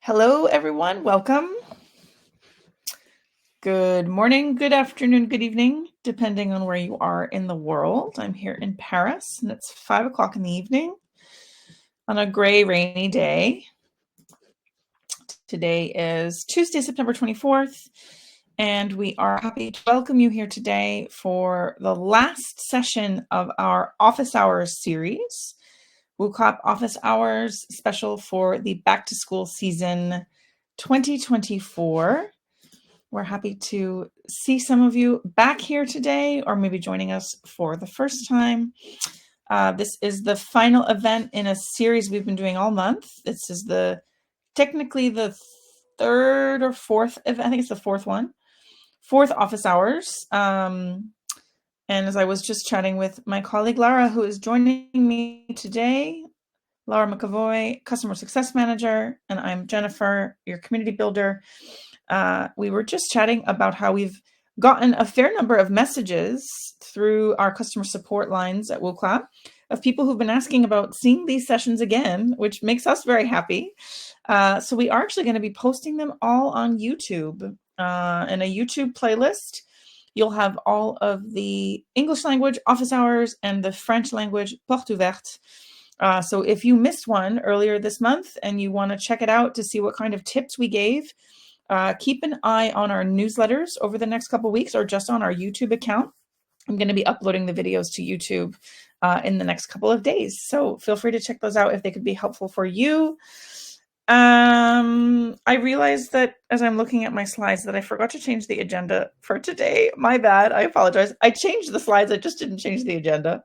Hello, everyone. Welcome. Good morning, good afternoon, good evening, depending on where you are in the world. I'm here in Paris, and it's 5 o'clock in the evening on a gray, rainy day. Today is Tuesday, September 24th, and we are happy to welcome you here today for the last session of our Office Hours series. Wooclap Office Hours special for the back to school season 2024. We're happy to see some of you back here today, or maybe joining us for the first time. This is the final event in a series we've been doing all month. This is technically the third or fourth event. I think it's the fourth one. Fourth Office Hours. And as I was just chatting with my colleague Lara, who is joining me today, Lara McAvoy, Customer Success Manager, and I'm Jennifer, your community builder. We were just chatting about how we've gotten a fair number of messages through our customer support lines at Wooclap of people who've been asking about seeing these sessions again, which makes us very happy. So we are actually going to be posting them all on YouTube in a YouTube playlist. You'll have all of the English language office hours and the French language porte ouverte. So if you missed one earlier this month and you want to check it out to see what kind of tips we gave, keep an eye on our newsletters over the next couple of weeks, or just on our YouTube account. I'm going to be uploading the videos to YouTube in the next couple of days. So feel free to check those out if they could be helpful for you. I realized that as I'm looking at my slides that I forgot to change the agenda for today. My bad. I apologize. I changed the slides. I just didn't change the agenda.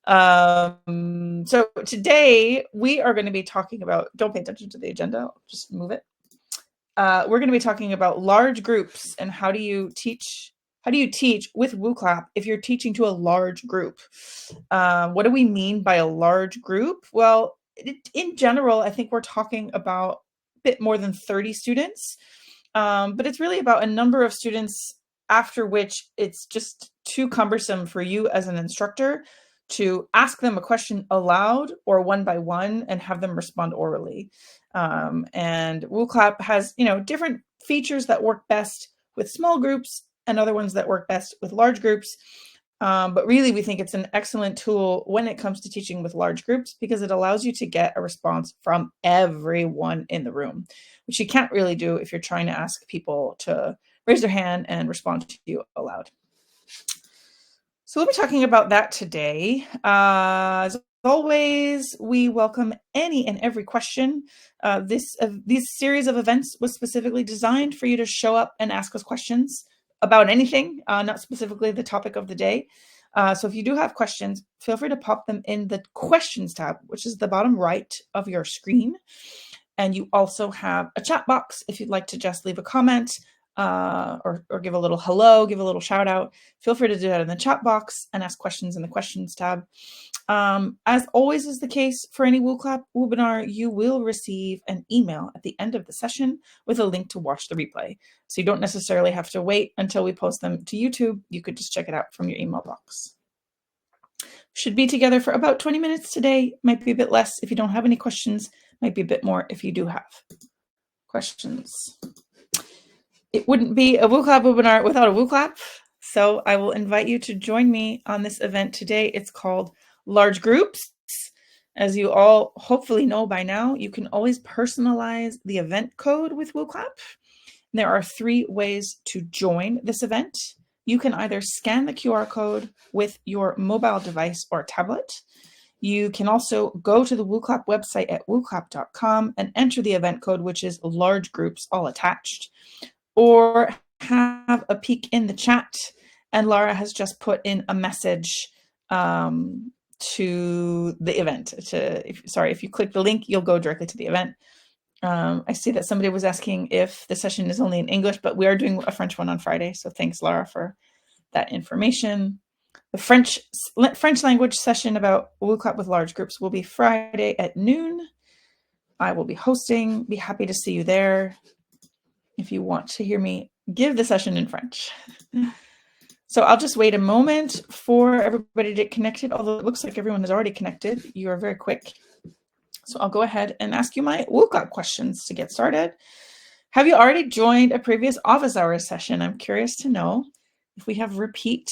So today we are going to be talking about, don't pay attention to the agenda, I'll just move it. We're going to be talking about large groups and how do you teach with Wooclap if you're teaching to a large group. What do we mean by a large group? Well, in general, I think we're talking about a bit more than 30 students, but it's really about a number of students after which it's just too cumbersome for you as an instructor to ask them a question aloud or one by one and have them respond orally. And Wooclap has, different features that work best with small groups and other ones that work best with large groups. But really, we think it's an excellent tool when it comes to teaching with large groups because it allows you to get a response from everyone in the room, which you can't really do if you're trying to ask people to raise their hand and respond to you aloud. So we'll be talking about that today. As always, we welcome any and every question. This series of events was specifically designed for you to show up and ask us questions about anything, not specifically the topic of the day. So if you do have questions, feel free to pop them in the questions tab, which is the bottom right of your screen. And you also have a chat box if you'd like to just leave a comment. Or give a little hello, give a little shout out. Feel free to do that in the chat box and ask questions in the questions tab. As always is the case for any Wooclap webinar, you will receive an email at the end of the session with a link to watch the replay. So you don't necessarily have to wait until we post them to YouTube. You could just check it out from your email box. Should be together for about 20 minutes today. Might be a bit less if you don't have any questions. Might be a bit more if you do have questions. It wouldn't be a Wooclap webinar without a Wooclap. So I will invite you to join me on this event today. It's called Large Groups. As you all hopefully know by now, you can always personalize the event code with Wooclap. There are 3 ways to join this event. You can either scan the QR code with your mobile device or tablet. You can also go to the Wooclap website at wooclap.com and enter the event code, which is large groups all attached. Or have a peek in the chat, and Lara has just put in a message to the event. If you click the link, you'll go directly to the event. I see that somebody was asking if the session is only in English, but we are doing a French one on Friday. So thanks, Lara, for that information. The French language session about Wooclap with large groups will be Friday at noon. I will be hosting. Be happy to see you there if you want to hear me give the session in French. So I'll just wait a moment for everybody to get connected, although it looks like everyone is already connected. You are very quick. So I'll go ahead and ask you my Wooclap questions to get started. Have you already joined a previous office hours session? I'm curious to know if we have repeat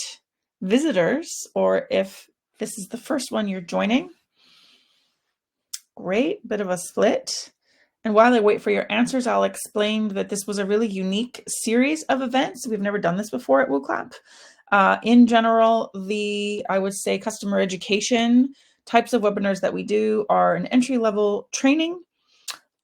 visitors or if this is the first one you're joining. Great, bit of a split. And while I wait for your answers, I'll explain that this was a really unique series of events. We've never done this before at Wooclap. In general, I would say customer education types of webinars that we do are an entry-level training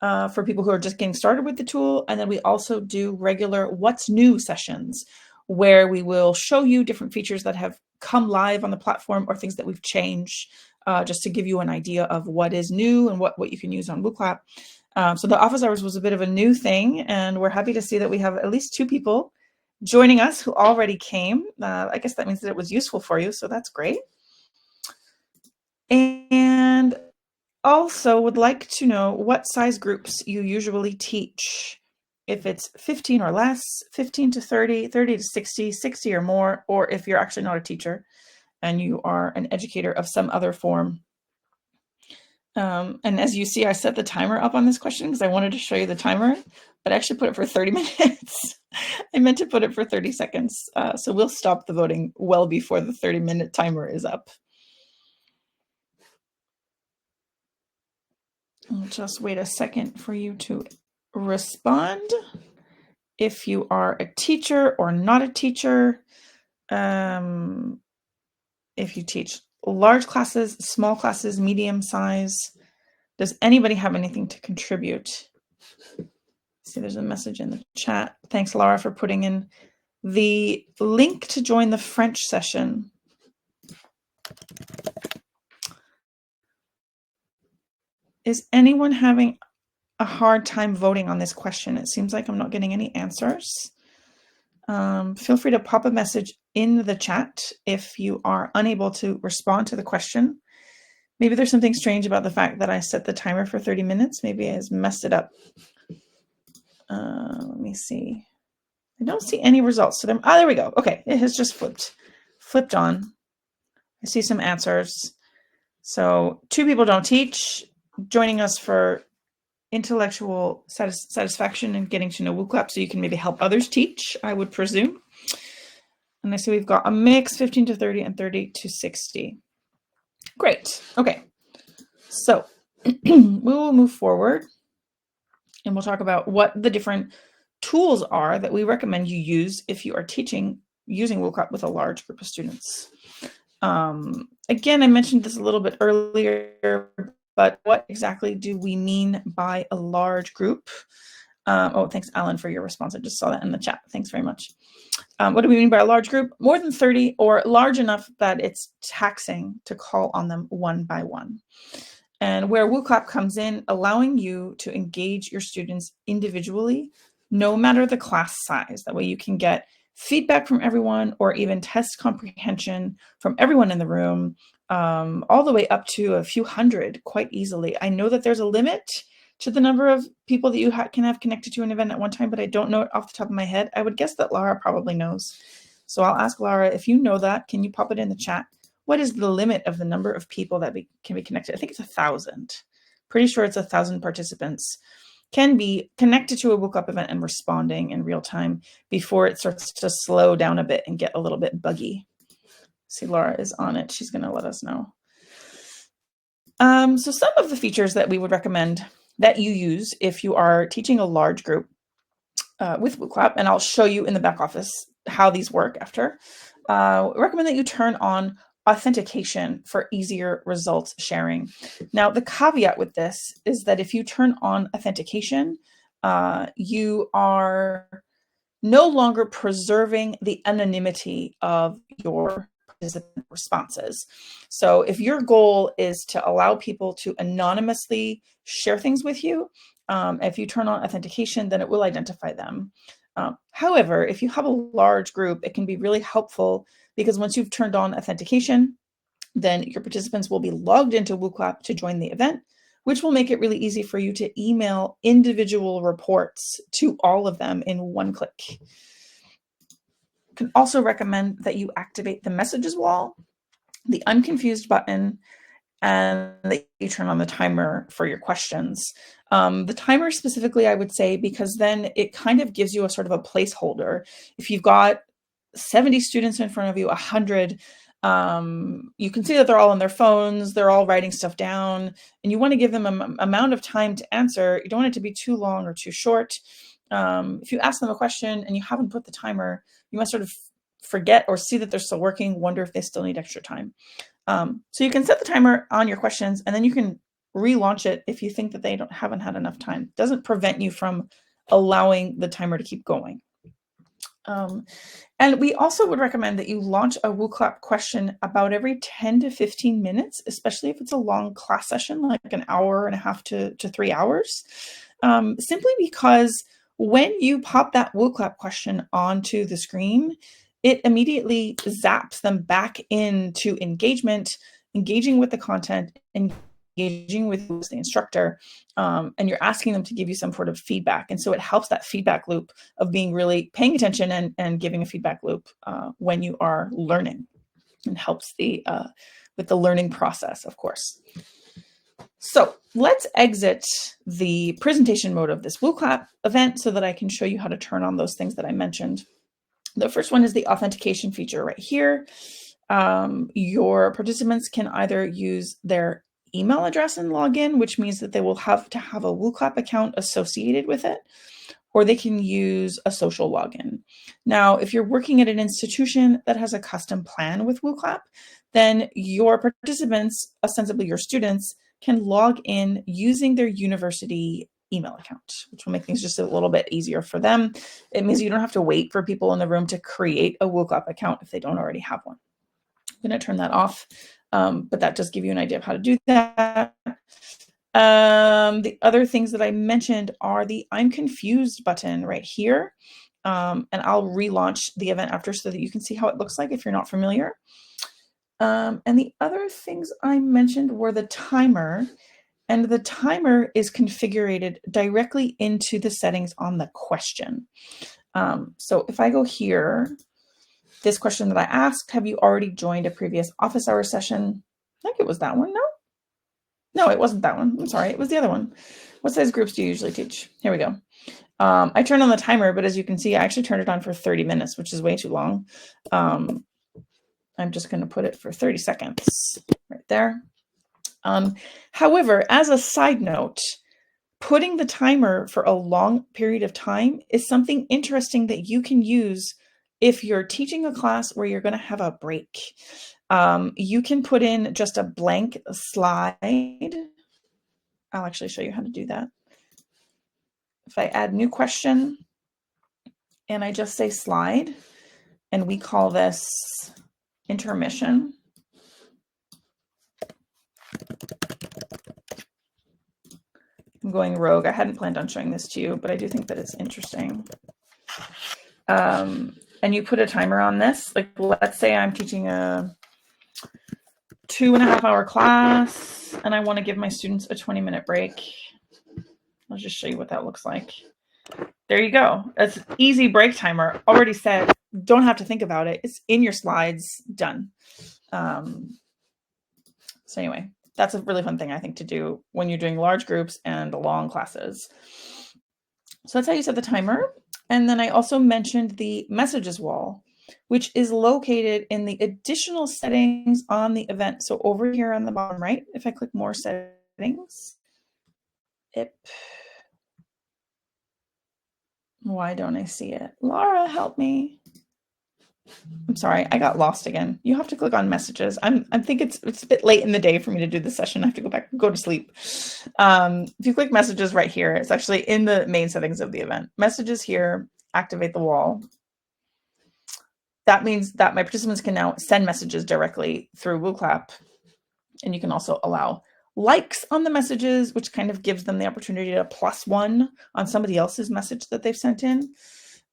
for people who are just getting started with the tool. And then we also do regular What's New sessions where we will show you different features that have come live on the platform or things that we've changed just to give you an idea of what is new and what you can use on Wooclap. So the office hours was a bit of a new thing, and we're happy to see that we have at least 2 people joining us who already came. I guess that means that it was useful for you, so that's great. And also would like to know what size groups you usually teach. If it's 15 or less, 15 to 30, 30 to 60, 60 or more, or if you're actually not a teacher and you are an educator of some other form. And as you see, I set the timer up on this question because I wanted to show you the timer, but I actually put it for 30 minutes. I meant to put it for 30 seconds. So we'll stop the voting well before the 30-minute timer is up. I'll just wait a second for you to respond. If you are a teacher or not a teacher, if you teach large classes, small classes, medium size, does anybody have anything to contribute? See, there's a message in the chat. Thanks, Laura, for putting in the link to join the French session. Is anyone having a hard time voting on this question? It seems like I'm not getting any answers. Feel free to pop a message in the chat if you are unable to respond to the question. Maybe there's something strange about the fact that I set the timer for 30 minutes. Maybe I has messed it up. Let me see. I don't see any results to them. Oh, there we go. Okay, it has just flipped on. I see some answers. So 2 people don't teach, joining us for intellectual satisfaction and getting to know Wooclap so you can maybe help others teach, I would presume. And I see we've got a mix, 15 to 30 and 30 to 60. Great. Okay. So we will move forward and we'll talk about what the different tools are that we recommend you use if you are teaching using Wooclap with a large group of students. Again, I mentioned this a little bit earlier, but what exactly do we mean by a large group? Oh, thanks, Alan, for your response. I just saw that in the chat. Thanks very much. What do we mean by a large group? More than 30 or large enough that it's taxing to call on them one by one. And where Wooclap comes in, allowing you to engage your students individually, no matter the class size. That way you can get feedback from everyone or even test comprehension from everyone in the room, all the way up to a few hundred quite easily. I know that there's a limit to the number of people that you can have connected to an event at one time, but I don't know it off the top of my head. I would guess that Lara probably knows. So I'll ask Lara, if you know that, can you pop it in the chat? What is the limit of the number of people that can be connected? I think it's 1,000. Pretty sure it's 1,000 participants can be connected to a Wooclap event and responding in real time before it starts to slow down a bit and get a little bit buggy. See, Laura is on it. She's going to let us know. So some of the features that we would recommend that you use if you are teaching a large group with Wooclap, and I'll show you in the back office how these work after. Recommend that you turn on authentication for easier results sharing. Now, the caveat with this is that if you turn on authentication, you are no longer preserving the anonymity of your participant responses. So if your goal is to allow people to anonymously share things with you, if you turn on authentication, then it will identify them. However, if you have a large group, it can be really helpful because once you've turned on authentication, then your participants will be logged into Wooclap to join the event, which will make it really easy for you to email individual reports to all of them in one click. Can also recommend that you activate the messages wall, the unconfused button, and that you turn on the timer for your questions. The timer specifically, I would say, because then it kind of gives you a sort of a placeholder. If you've got 70 students in front of you, 100, you can see that they're all on their phones, they're all writing stuff down, and you want to give them an amount of time to answer. You don't want it to be too long or too short. If you ask them a question and you haven't put the timer, you must sort of forget or see that they're still working, wonder if they still need extra time. So you can set the timer on your questions, and then you can relaunch it if you think that they haven't had enough time. It doesn't prevent you from allowing the timer to keep going. And we also would recommend that you launch a Wooclap question about every 10 to 15 minutes, especially if it's a long class session, like an hour and a half to 3 hours, simply because when you pop that Wooclap question onto the screen, it immediately zaps them back into engagement, engaging with the content, engaging with the instructor, and you're asking them to give you some sort of feedback. And so it helps that feedback loop of being really paying attention and giving a feedback loop when you are learning, and helps with the learning process, of course. So let's exit the presentation mode of this Wooclap event so that I can show you how to turn on those things that I mentioned. The first one is the authentication feature right here. Your participants can either use their email address and log in, which means that they will have to have a Wooclap account associated with it, or they can use a social login. Now, if you're working at an institution that has a custom plan with Wooclap, then your participants, ostensibly your students, can log in using their university email account, which will make things just a little bit easier for them. It means you don't have to wait for people in the room to create a Wooclap account if they don't already have one. I'm going to turn that off, but that does give you an idea of how to do that. The other things that I mentioned are the I'm confused button right here. And I'll relaunch the event after so that you can see how it looks like if you're not familiar. And the other things I mentioned were the timer, and the timer is configured directly into the settings on the question. So if I go here, this question that I asked, have you already joined a previous office hour session? I think it was that one. No, it wasn't that one. I'm sorry. It was the other one. What size groups do you usually teach? Here we go. I turned on the timer, but as you can see, I actually turned it on for 30 minutes, which is way too long. I'm just going to put it for 30 seconds right there. However, as a side note, putting the timer for a long period of time is something interesting that you can use if you're teaching a class where you're going to have a break. You can put in just a blank slide. I'll actually show you how to do that. If I add new question and I just say slide, and we call this intermission. I'm going rogue. I hadn't planned on showing this to you, but I do think that it's interesting. And you put a timer on this. Like, let's say I'm teaching a 2.5 hour class and I want to give my students a 20-minute break. I'll just show you what that looks like. There you go. That's an easy break timer. Already set. Don't have to think about it. It's in your slides. Done. So anyway, that's a really fun thing, I think, to do when you're doing large groups and long classes. So that's how you set the timer. And then I also mentioned the messages wall, which is located in the additional settings on the event. So over here on the bottom right, if I click more settings, why don't I see it? Laura, help me. I'm sorry, I got lost again. You have to click on messages. I think it's a bit late in the day for me to do this session. I have to go back and go to sleep. If you click messages right here, it's actually in the main settings of the event. Messages here, activate the wall. That means that my participants can now send messages directly through Wooclap. And you can also allow likes on the messages, which kind of gives them the opportunity to +1 on somebody else's message that they've sent in.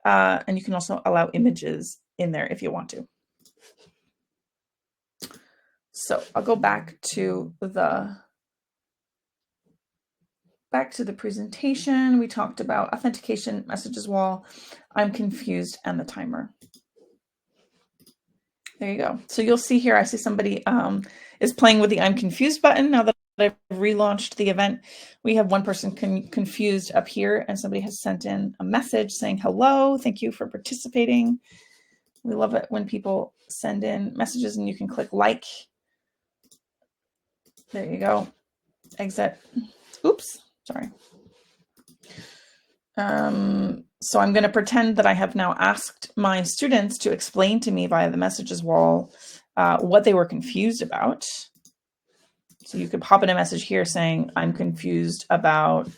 And you can also allow images in there if you want to. So I'll go back to the presentation. We talked about authentication, messages wall, I'm confused, and the timer. There you go. So you'll see here, I see somebody is playing with the I'm confused button now that I've relaunched the event. We have one person confused up here, and somebody has sent in a message saying, hello, thank you for participating. We love it when people send in messages and you can click like. There you go. Exit. Oops, sorry. So I'm going to pretend that I have now asked my students to explain to me via the messages wall what they were confused about. So you could pop in a message here saying, I'm confused about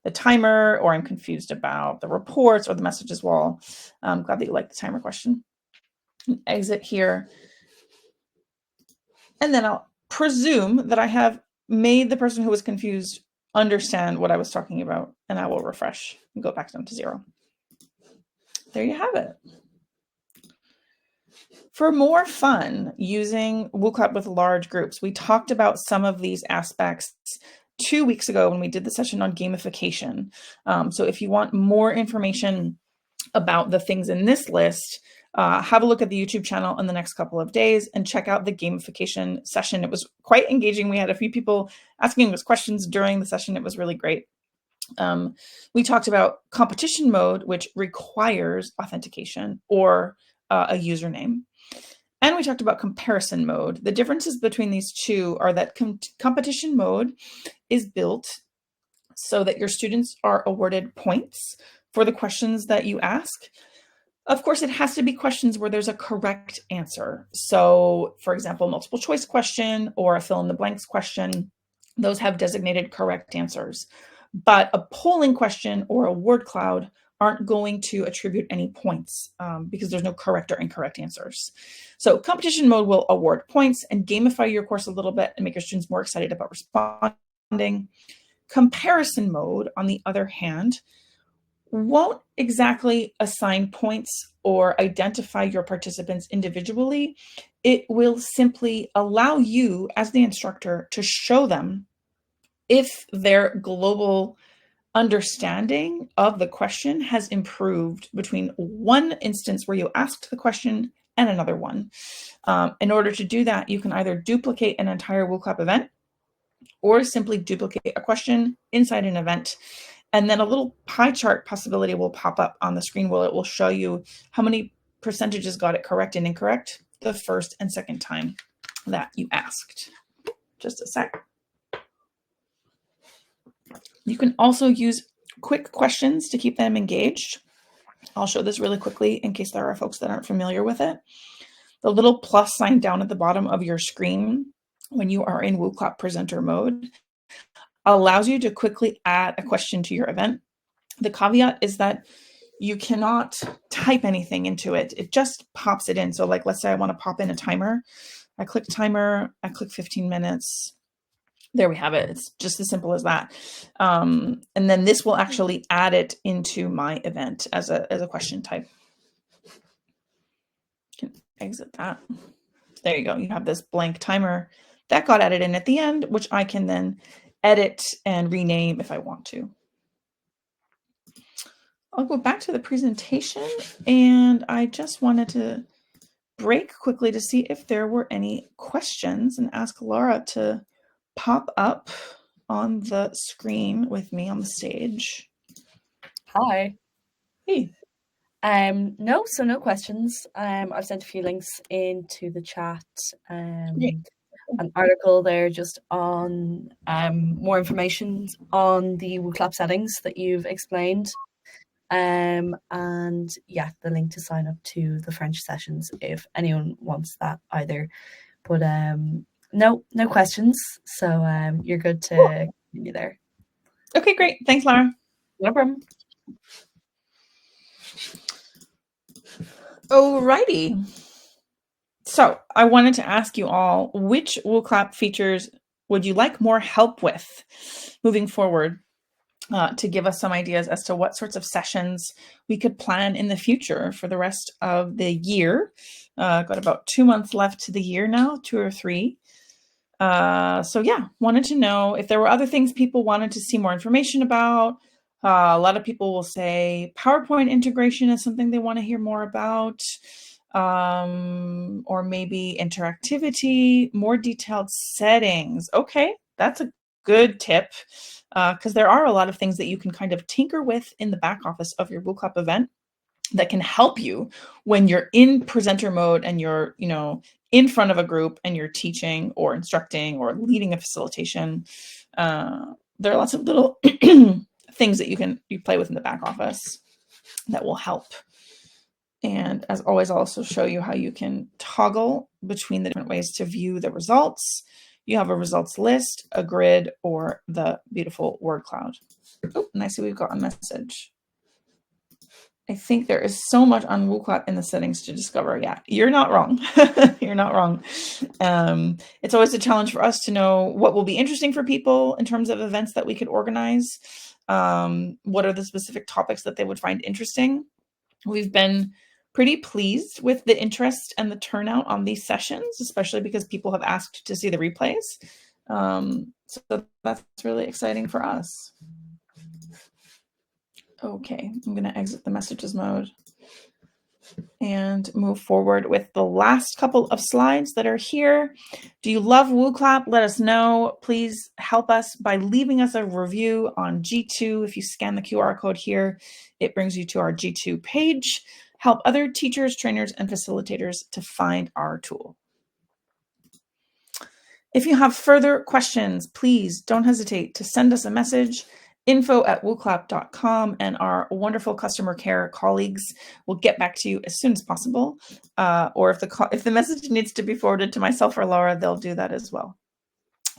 the timer, or I'm confused about the reports or the messages wall. I'm glad that you like the timer question. Exit here. And then I'll presume that I have made the person who was confused understand what I was talking about, and I will refresh and go back down to 0. There you have it. For more fun using Wooclap with large groups, we talked about some of these aspects 2 weeks ago when we did the session on gamification. So if you want more information about the things in this list, have a look at the YouTube channel in the next couple of days and check out the gamification session. It was quite engaging. We had a few people asking us questions during the session. It was really great. We talked about competition mode, which requires authentication or a username. And we talked about comparison mode. The differences between these two are that competition mode is built so that your students are awarded points for the questions that you ask. Of course, it has to be questions where there's a correct answer. So, for example, multiple choice question or a fill in the blanks question, those have designated correct answers. But a polling question or a word cloud aren't going to attribute any points because there's no correct or incorrect answers. So competition mode will award points and gamify your course a little bit and make your students more excited about responding. Comparison mode, on the other hand, won't exactly assign points or identify your participants individually. It will simply allow you as the instructor to show them if their global understanding of the question has improved between one instance where you asked the question and another one. In order to do that, you can either duplicate an entire Wooclap event or simply duplicate a question inside an event. And then a little pie chart possibility will pop up on the screen where it will show you how many percentages got it correct and incorrect the first and second time that you asked. Just a sec. You can also use quick questions to keep them engaged. I'll show this really quickly in case there are folks that aren't familiar with it. The little plus sign down at the bottom of your screen when you are in Wooclap presenter mode allows you to quickly add a question to your event. The caveat is that you cannot type anything into it. It just pops it in. So like, let's say I want to pop in a timer. I click timer, I click 15 minutes. There we have it. It's just as simple as that. And then this will actually add it into my event as a question type. You can exit that. There you go. You have this blank timer that got added in at the end, which I can then edit and rename if I want to. I'll go back to the presentation, and I just wanted to break quickly to see if there were any questions and ask Laura to pop up on the screen with me on the stage. Hi. Hey. No questions. I've sent a few links into the chat. An article there just on more information on the Wooclap settings that you've explained. And yeah, the link to sign up to the French sessions if anyone wants that either. But no questions. So you're good to continue there. Okay, great. Thanks, Laura. No problem. Alrighty. So I wanted to ask you all, which Wooclap features would you like more help with moving forward to give us some ideas as to what sorts of sessions we could plan in the future for the rest of the year. Got about 2 months left to the year now, 2 or 3. So yeah, wanted to know if there were other things people wanted to see more information about. A lot of people will say PowerPoint integration is something they want to hear more about. or maybe interactivity, more detailed settings. Okay, that's a good tip, because there are a lot of things that you can kind of tinker with in the back office of your Wooclap event that can help you when you're in presenter mode and you're, in front of a group and you're teaching or instructing or leading a facilitation. There are lots of little things that you play with in the back office that will help. And as always, I'll also show you how you can toggle between the different ways to view the results. You have a results list, a grid, or the beautiful word cloud. Oh, and I see we've got a message. I think there is so much on Wooclap in the settings to discover. Yeah, you're not wrong. You're not wrong. It's always a challenge for us to know what will be interesting for people in terms of events that we could organize. What are the specific topics that they would find interesting? We've been pretty pleased with the interest and the turnout on these sessions, especially because people have asked to see the replays. So that's really exciting for us. Okay, I'm going to exit the messages mode and move forward with the last couple of slides that are here. Do you love Wooclap? Let us know. Please help us by leaving us a review on G2. If you scan the QR code here, it brings you to our G2 page. Help other teachers, trainers, and facilitators to find our tool. If you have further questions, please don't hesitate to send us a message. info@wooclap.com, and our wonderful customer care colleagues will get back to you as soon as possible. Or if the message needs to be forwarded to myself or Laura, they'll do that as well.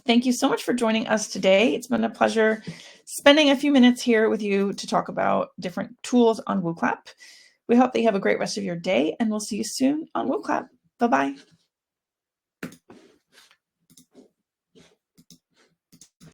Thank you so much for joining us today. It's been a pleasure spending a few minutes here with you to talk about different tools on Wooclap. We hope that you have a great rest of your day, and we'll see you soon on Wooclap. Bye-bye.